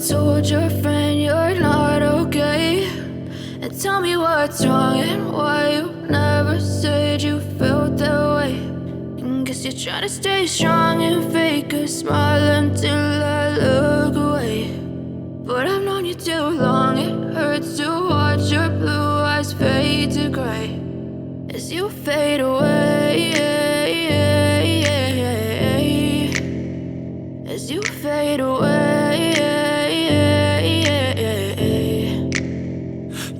told your friend you're not okay, and tell me what's wrong and why you never said you felt that way. And guess you're trying to stay strong and fake a smile until I look away. But I've known you too long, it hurts to watch your blue eyes fade to gray as you fade away, as you fade away.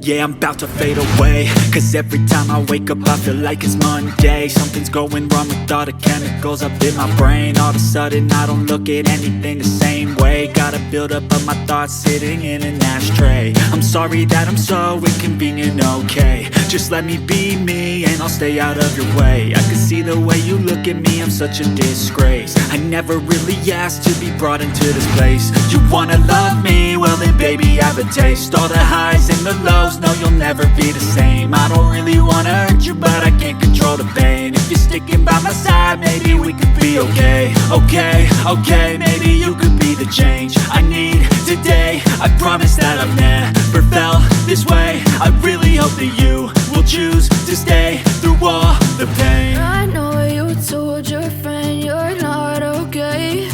Yeah, I'm about to fade away, cause every time I wake up I feel like it's Monday. Something's going wrong with all the chemicals up in my brain. All of a sudden I don't look at anything the same way. Gotta build up of my thoughts sitting in an ashtray. I'm sorry that I'm so inconvenient, okay. Just let me be me and I'll stay out of your way. I can see the way you look at me, I'm such a disgrace. I never really asked to be brought into this place. You wanna love me? Well then baby I have a taste. All the highs and the lows, no you'll never be the same. I don't really wanna hurt you but I can't control the pain. If you're sticking by my side maybe we could be okay. Okay, maybe you could be the change I need today. I promise that I've never felt this way. I really hope that you will choose to stay through all the pain. I know you told your friend you're not okay,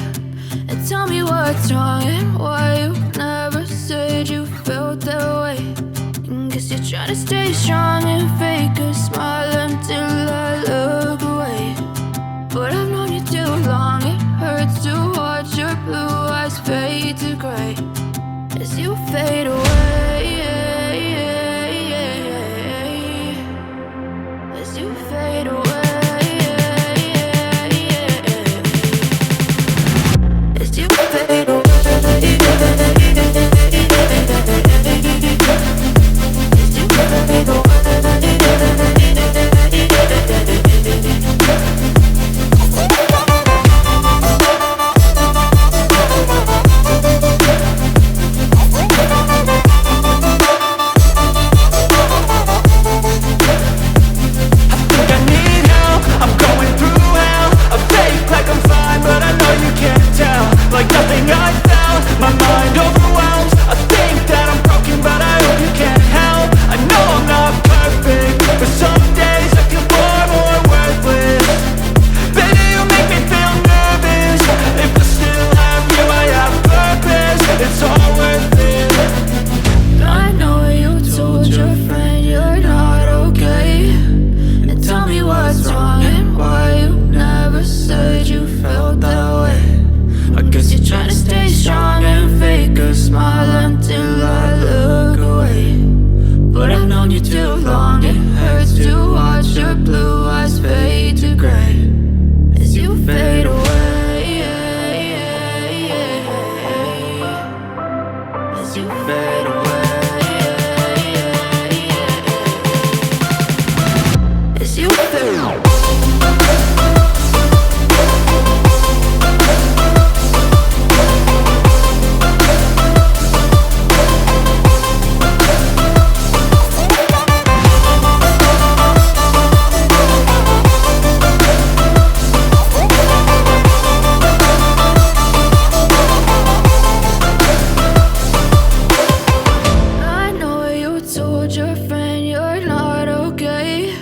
and tell me what's wrong and why you never said you felt that way. And guess you're trying to stay strong and fake a smile until I look away. But I've known you too long, it hurts to watch your blue eyes fade to gray as you fade away, as you fade away, as you fade away. Like nothing I felt, my mind overwhelms. I think that I'm broken, but I hope you can't help. I know I'm not perfect, but some days I feel far more worthless. Baby, you make me feel nervous. If I still have you, I have purpose. It's all worth it. I know you told your friend you're not okay, and tell me what's wrong and why you never said you felt that way. I guess you're trying to stay strong and fake a smile until I look away. But I've known you too long, it hurts to watch your blue eyes fade to gray as you fade away, as you fade away, as you fade away. Your friend you're not okay,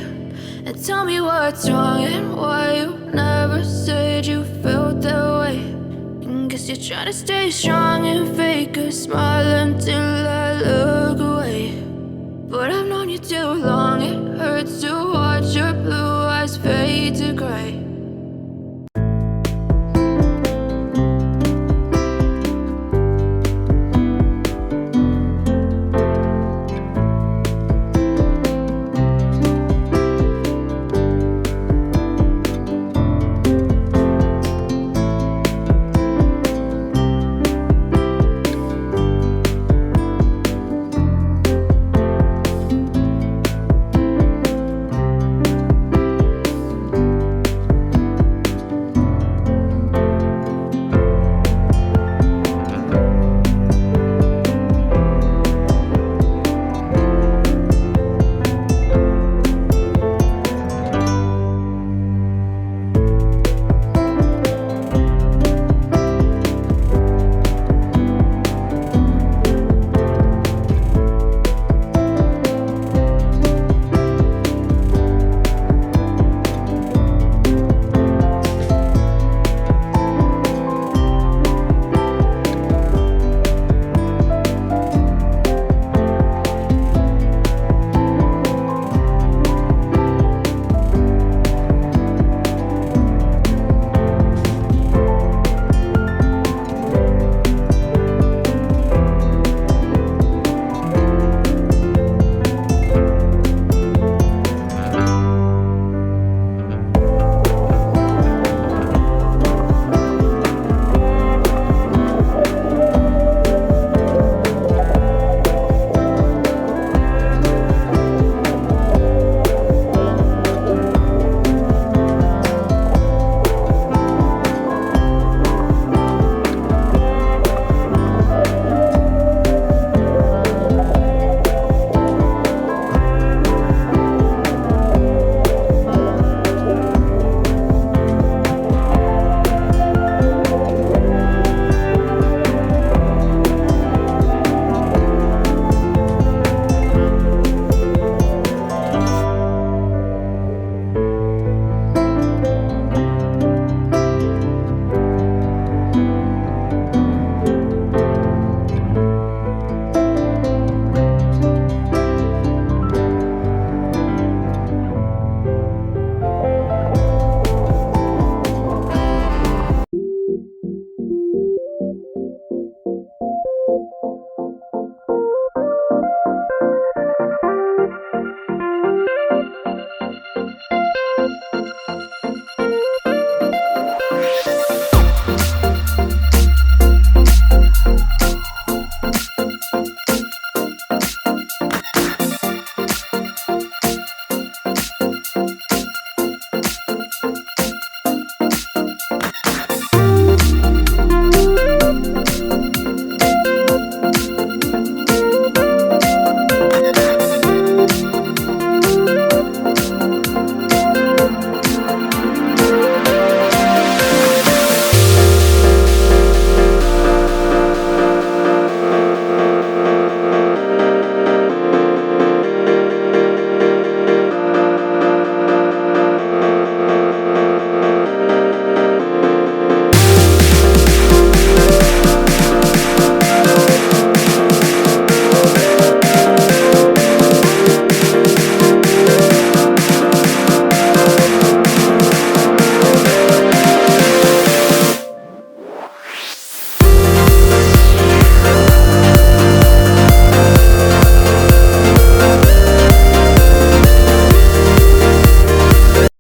and tell me what's wrong and why you never said you felt that way. And guess you're trying to stay strong and fake a smile until I look away. But I've known you too long, it hurts to watch your blue eyes fade to gray